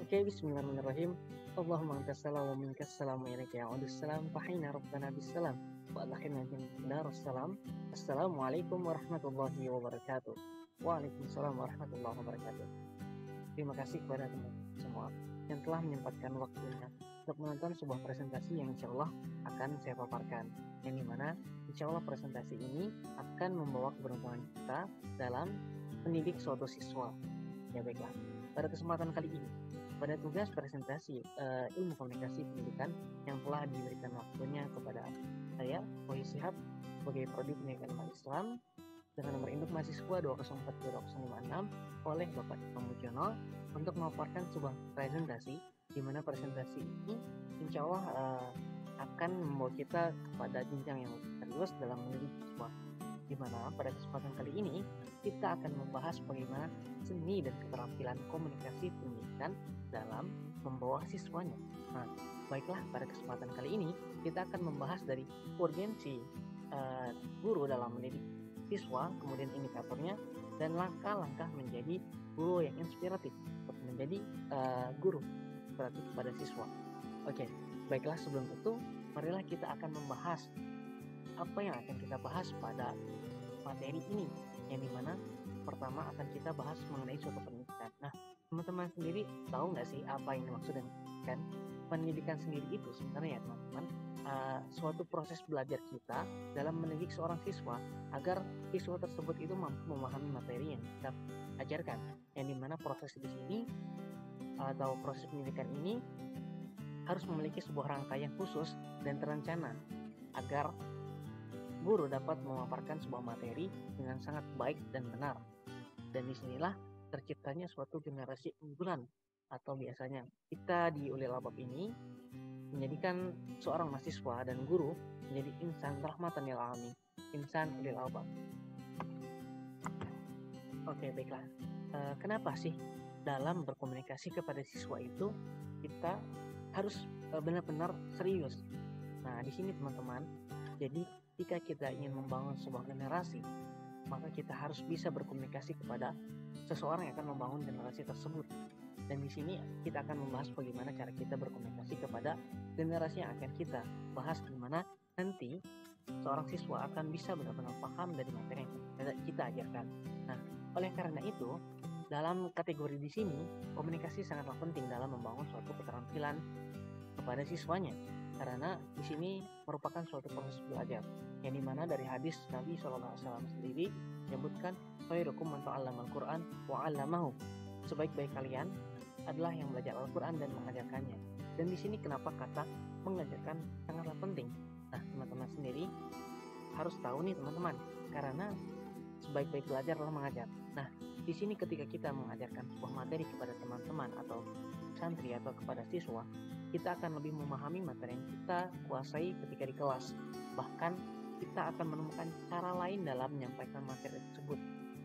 Oke, bismillahirrahmanirrahim. Allahumma antas salam wa minkas salam wa ilaika ya'udus salam fahina rabbana bisalam wa alakhirna darussalam. Assalamualaikum warahmatullahi wabarakatuh. Waalaikumsalam warahmatullahi wabarakatuh. Terima kasih kepada teman-teman semua yang telah menyempatkan waktunya untuk menonton sebuah presentasi yang insya Allah akan saya paparkan, yang dimana insya Allah presentasi ini akan membawa keberuntungan kita dalam mendidik suatu siswa. Ya baiklah, pada kesempatan kali ini pada tugas presentasi ilmu komunikasi pendidikan yang telah diberikan waktunya kepada saya, Boy Shihab, sebagai Prodi Pendidikan Umat Islam dengan nomor induk mahasiswa 2042056 oleh Bapak Imam Mujono untuk memaparkan sebuah presentasi di mana presentasi ini insya Allah akan membawa kita kepada jenjang yang lebih serius dalam mendidik siswa, di mana pada kesempatan kali ini kita akan membahas bagaimana seni dan keterampilan komunikasi pendidikan dalam membawa siswanya. Nah, baiklah, pada kesempatan kali ini kita akan membahas dari urgensi guru dalam mendidik siswa, kemudian indikatornya, dan langkah-langkah menjadi guru yang inspiratif untuk menjadi guru inspiratif pada siswa. Oke, baiklah, sebelum itu marilah kita akan membahas apa yang akan kita bahas pada materi ini, yang dimana pertama akan kita bahas mengenai suatu pendidikan. Nah, teman-teman sendiri tahu nggak sih apa yang dimaksud dengan pendidikan? Pendidikan sendiri itu sebenarnya ya teman-teman, suatu proses belajar kita dalam mendidik seorang siswa agar siswa tersebut itu mampu memahami materi yang kita ajarkan, yang dimana proses di sini atau proses pendidikan ini harus memiliki sebuah rangkaian khusus dan terencana agar guru dapat memaparkan sebuah materi dengan sangat baik dan benar. Dan disinilah terciptanya suatu generasi unggulan, atau biasanya kita di Ulil Albab ini menjadikan seorang mahasiswa dan guru menjadi insan rahmatan lil alamin, insan Ulil Albab. Oke, baiklah. Kenapa sih dalam berkomunikasi kepada siswa itu kita harus benar-benar serius? Nah, di sini teman-teman, jadi jika kita ingin membangun sebuah generasi, maka kita harus bisa berkomunikasi kepada seseorang yang akan membangun generasi tersebut. Dan di sini kita akan membahas bagaimana cara kita berkomunikasi kepada generasi yang akan kita bahas, di mana nanti seorang siswa akan bisa benar-benar paham dari materi yang kita ajarkan. Nah, oleh karena itu, dalam kategori di sini, komunikasi sangatlah penting dalam membangun suatu keterampilan kepada siswanya. Karena di sini merupakan suatu proses belajar, yang dimana dari hadis Nabi SAW sendiri menyebutkan khairukum man ta'allama al-Qur'an wa 'allamahu. Sebaik-baik kalian adalah yang belajar Al-Qur'an dan mengajarkannya. Dan di sini kenapa kata mengajarkan sangatlah penting? Nah, teman-teman sendiri harus tahu nih teman-teman, karena sebaik-baik belajar adalah mengajar. Nah, di sini ketika kita mengajarkan sebuah materi kepada teman-teman atau santri atau kepada siswa, kita akan lebih memahami materi yang kita kuasai ketika di kelas. Bahkan kita akan menemukan cara lain dalam menyampaikan materi tersebut.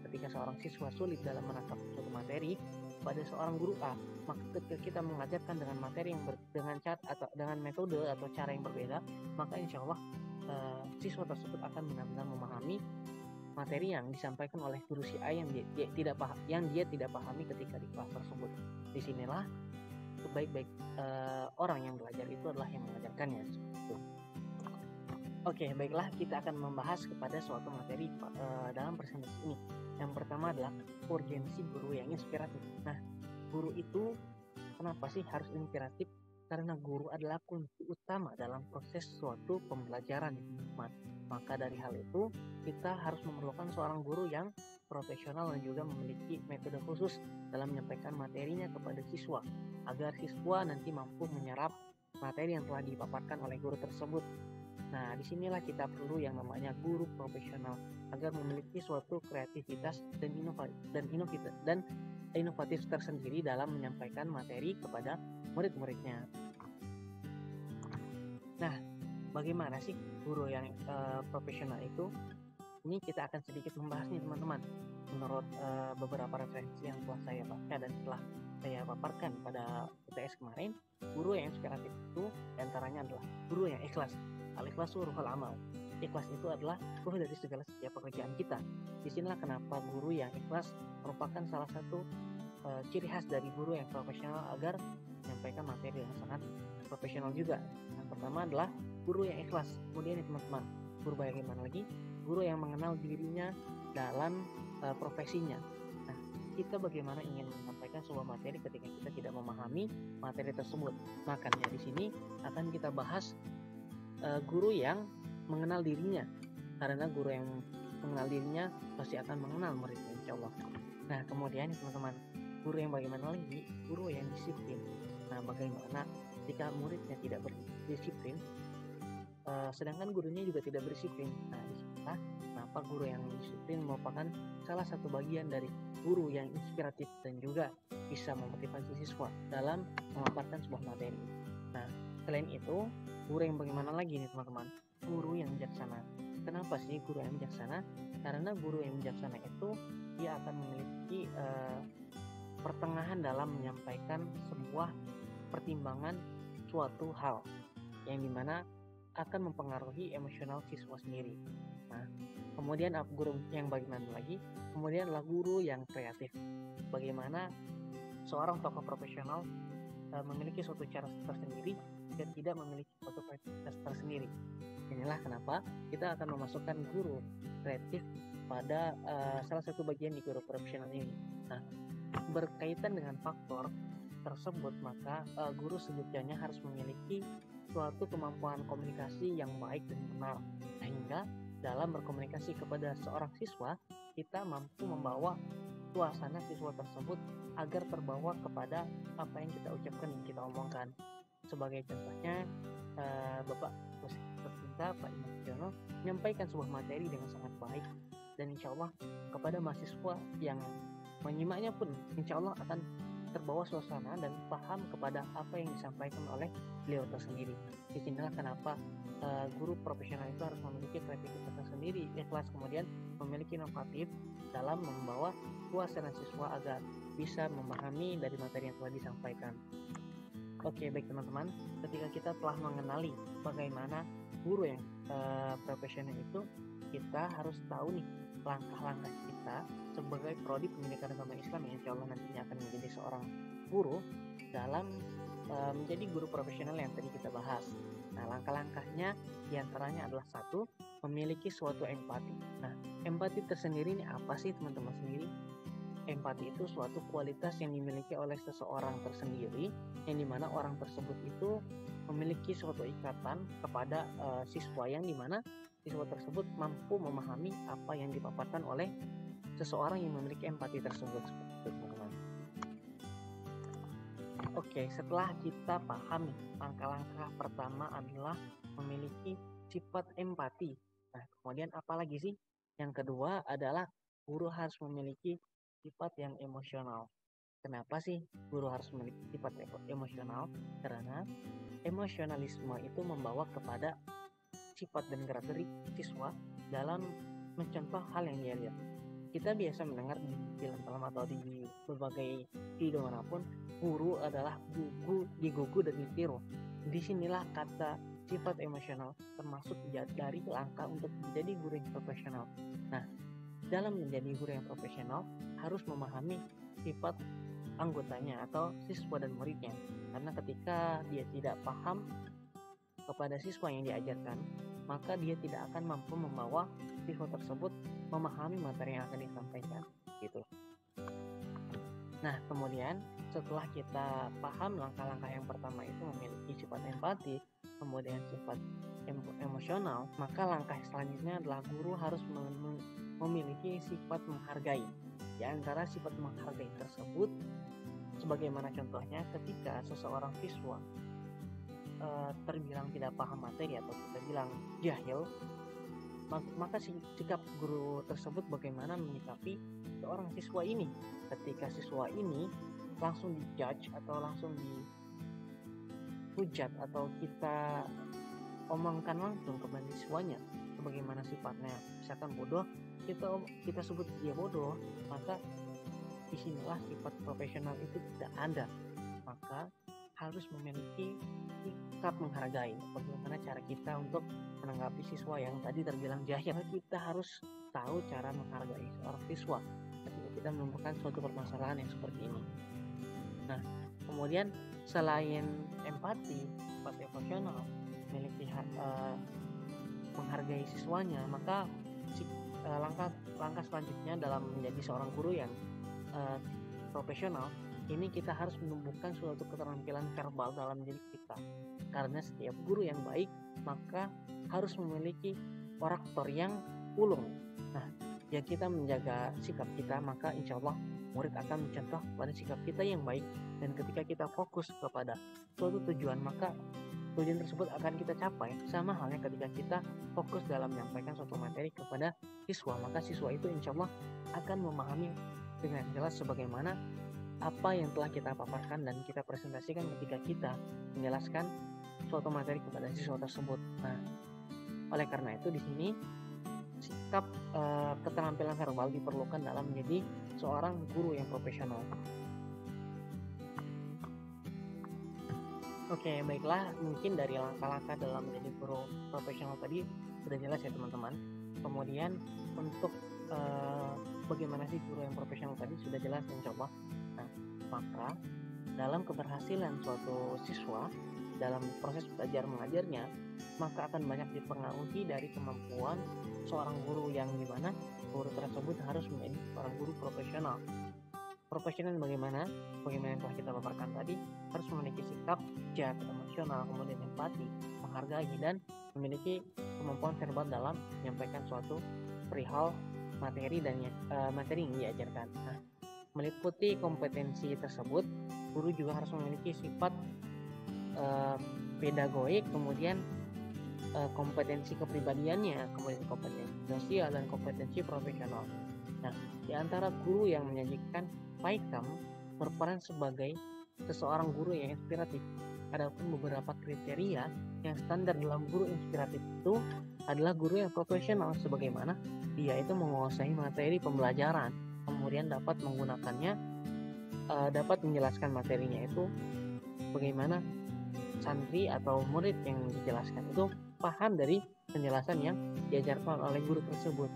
Ketika seorang siswa sulit dalam menangkap suatu materi pada seorang guru A, maka ketika kita mengajarkan dengan materi yang dengan cara atau dengan metode atau cara yang berbeda, maka insya Allah siswa tersebut akan benar-benar memahami materi yang disampaikan oleh guru si A yang dia tidak pahami ketika di kelas tersebut. Disinilah sebaik-baik orang yang belajar itu adalah yang mengajarkannya. Oke, baiklah, kita akan membahas kepada suatu materi dalam presentasi ini. Yang pertama adalah urgensi guru yang inspiratif. Nah, guru itu kenapa sih harus inspiratif? Karena guru adalah kunci utama dalam proses suatu pembelajaran di teman. Maka dari hal itu, kita harus memerlukan seorang guru yang profesional dan juga memiliki metode khusus dalam menyampaikan materinya kepada siswa, agar siswa nanti mampu menyerap materi yang telah dipaparkan oleh guru tersebut. Nah, disinilah kita perlu yang namanya guru profesional agar memiliki suatu kreativitas dan inovatif tersendiri dalam menyampaikan materi kepada murid-muridnya. Nah, bagaimana sih guru yang profesional itu? Ini kita akan sedikit membahasnya teman-teman. Menurut beberapa referensi yang telah saya baca dan telah saya paparkan pada UTS kemarin, guru yang inspiratif itu diantaranya adalah guru yang ikhlas. Al-ikhlasu ruhul amal. Ikhlas itu adalah ruh dari segala setiap pekerjaan kita. Disinilah kenapa guru yang ikhlas merupakan salah satu ciri khas dari guru yang profesional agar menyampaikan materi yang sangat profesional juga. Yang pertama adalah guru yang ikhlas. Kemudian teman-teman, guru bagaimana lagi? Guru yang mengenal dirinya dalam profesinya. Nah, kita bagaimana ingin menyampaikan sebuah materi ketika kita tidak memahami materi tersebut. Makanya di sini akan kita bahas guru yang mengenal dirinya. Karena guru yang mengenal dirinya pasti akan mengenal muridnya, insya Allah. Nah, kemudian teman-teman, guru yang bagaimana lagi? Guru yang disiplin. Nah, bagaimana jika muridnya tidak berdisiplin, sedangkan gurunya juga tidak berdisiplin. Nah, disinilah kenapa guru yang disiplin merupakan salah satu bagian dari guru yang inspiratif dan juga bisa memotivasi siswa dalam memaparkan sebuah materi. Nah, selain itu, guru yang bagaimana lagi nih teman-teman? Guru yang bijaksana. Kenapa sih guru yang bijaksana? Karena guru yang bijaksana itu dia akan memiliki pertengahan dalam menyampaikan sebuah pertimbangan suatu hal yang dimana akan mempengaruhi emosional siswa sendiri. Nah, kemudian guru yang bagaimana lagi? Kemudian adalah guru yang kreatif. Bagaimana seorang tokoh profesional memiliki suatu cara tersendiri dan tidak memiliki suatu kreativitas tersendiri. Inilah kenapa kita akan memasukkan guru kreatif pada salah satu bagian di guru profesional ini. Nah, berkaitan dengan faktor tersebut, maka guru sejujurnya harus memiliki suatu kemampuan komunikasi yang baik dan benar, sehingga dalam berkomunikasi kepada seorang siswa, kita mampu membawa suasana siswa tersebut agar terbawa kepada apa yang kita ucapkan dan kita omongkan. Sebagai contohnya, Bapak tercinta Pak Imam Jono menyampaikan sebuah materi dengan sangat baik, dan insya Allah kepada mahasiswa yang menyimaknya pun insya Allah akan terbawa suasana dan paham kepada apa yang disampaikan oleh beliau tersendiri. Disinilah kenapa guru profesional itu harus memiliki kreativitas tersendiri, ikhlas, kemudian memiliki inovatif dalam membawa suasana siswa agar bisa memahami dari materi yang telah disampaikan. Oke, baik teman-teman, ketika kita telah mengenali bagaimana guru yang profesional itu, kita harus tahu nih langkah-langkah kita sebagai prodi pendidikan agama Islam yang insya Allah nantinya akan menjadi seorang guru dalam menjadi guru profesional yang tadi kita bahas. Nah, langkah-langkahnya diantaranya adalah satu, memiliki suatu empati. Nah, empati tersendiri ini apa sih teman-teman sendiri? Empati itu suatu kualitas yang dimiliki oleh seseorang tersendiri, yang dimana orang tersebut itu memiliki suatu ikatan kepada siswa, yang dimana siswa tersebut mampu memahami apa yang dipaparkan oleh seseorang yang memiliki empati tersebut. Oke, setelah kita paham nih, langkah-langkah pertama adalah memiliki sifat empati. Nah, kemudian apa lagi sih? Yang kedua adalah guru harus memiliki sifat yang emosional. Kenapa sih guru harus memiliki sifat emosional? Karena emosionalisme itu membawa kepada sifat dan gerak-gerik siswa dalam mencontoh hal yang dia lihat. Kita biasa mendengar di film-film atau di berbagai video manapun, guru adalah digugu dan ditiru. Disinilah kata sifat emosional termasuk dari langkah untuk menjadi guru yang profesional. Nah, dalam menjadi guru yang profesional harus memahami sifat anggotanya atau siswa dan muridnya. Karena ketika dia tidak paham kepada siswa yang diajarkan, maka dia tidak akan mampu membawa siswa tersebut memahami materi yang akan disampaikan gitu. Nah, kemudian setelah kita paham langkah-langkah yang pertama itu memiliki sifat empati, kemudian sifat emosional, maka langkah selanjutnya adalah guru harus memiliki sifat menghargai. Di antara sifat menghargai tersebut, sebagaimana contohnya ketika seseorang siswa terbilang tidak paham materi atau kita bilang jahil, maka sikap guru tersebut bagaimana menyikapi seorang siswa ini. Ketika siswa ini langsung dijudge atau langsung dihujat atau kita omongkan langsung kepada siswanya sebagaimana sifatnya, misalkan bodoh, kita sebut dia bodoh, maka disinilah sifat profesional itu tidak ada. Maka harus memiliki sikap menghargai. Bagaimana cara kita untuk menanggapi siswa yang tadi terbilang jahil? Kita harus tahu cara menghargai seorang siswa. Ketika kita menemukan suatu permasalahan yang seperti ini. Nah, kemudian selain empati, sifat emosional, memiliki menghargai siswanya, maka langkah selanjutnya dalam menjadi seorang guru yang profesional, ini kita harus menumbuhkan suatu keterampilan verbal dalam diri kita. Karena setiap guru yang baik maka harus memiliki karakter yang ulung. Nah, ya kita menjaga sikap kita, maka insya Allah murid akan mencontoh pada sikap kita yang baik. Dan ketika kita fokus kepada suatu tujuan, maka tujuan tersebut akan kita capai. Sama halnya ketika kita fokus dalam menyampaikan suatu materi kepada siswa, maka siswa itu insya Allah akan memahami dengan jelas sebagaimana apa yang telah kita paparkan dan kita presentasikan ketika kita menjelaskan suatu materi kepada siswa tersebut. Nah, oleh karena itu di sini sikap keterampilan verbal diperlukan dalam menjadi seorang guru yang profesional. Oke, baiklah, mungkin dari langkah-langkah dalam menjadi guru profesional tadi sudah jelas ya teman-teman. Kemudian untuk bagaimana sih guru yang profesional tadi sudah jelas insya Allah. Nah, maka dalam keberhasilan suatu siswa dalam proses belajar mengajarnya, maka akan banyak dipengaruhi dari kemampuan seorang guru yang dimana guru tersebut harus menjadi seorang guru profesional. Profesional bagaimana? Bagaimana yang telah kita paparkan tadi, harus memiliki sikap bijak, emosional, kemudian empati, menghargai, dan memiliki kemampuan verbal dalam menyampaikan suatu perihal materi dan materi yang diajarkan. Nah, meliputi kompetensi tersebut, guru juga harus memiliki sifat pedagoik, kemudian kompetensi kepribadiannya, kemudian kompetensi sosial dan kompetensi profesional. Nah, di antara guru yang menyajikan paikam berperan sebagai seseorang guru yang inspiratif. Adapun beberapa kriteria yang standar dalam guru inspiratif itu adalah guru yang profesional, sebagaimana dia itu menguasai materi pembelajaran, kemudian dapat menggunakannya, dapat menjelaskan materinya itu bagaimana santri atau murid yang dijelaskan itu paham dari penjelasan yang diajarkan oleh guru tersebut.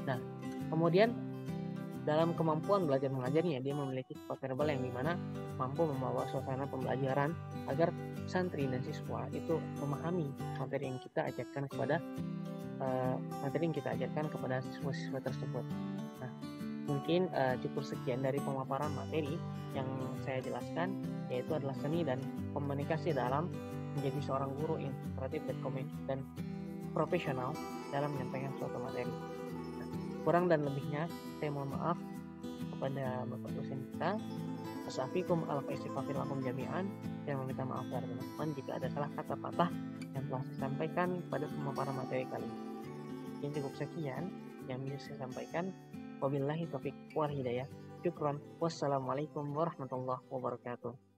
Nah, kemudian dalam kemampuan belajar mengajarnya, dia memiliki sifat verbal yang dimana mampu membawa suasana pembelajaran agar santri dan siswa itu memahami materi yang kita ajarkan kepada siswa-siswa tersebut. Nah, mungkin cukup sekian dari pemaparan materi yang saya jelaskan, yaitu adalah seni dan komunikasi dalam menjadi seorang guru inspiratif dan profesional dalam menyampaikan suatu materi. Kurang dan lebihnya saya mohon maaf kepada Bapak dosen kita. Assalamualaikum warahmatullahi jami'an. Saya meminta maaf dari teman-teman jika ada salah kata patah yang telah saya sampaikan pada pemaparan materi kali ini. Yang cukup sekian yang bisa saya sampaikan. Wabillahi taufiq wal hidayah. Syukran. Wassalamualaikum warahmatullahi wabarakatuh.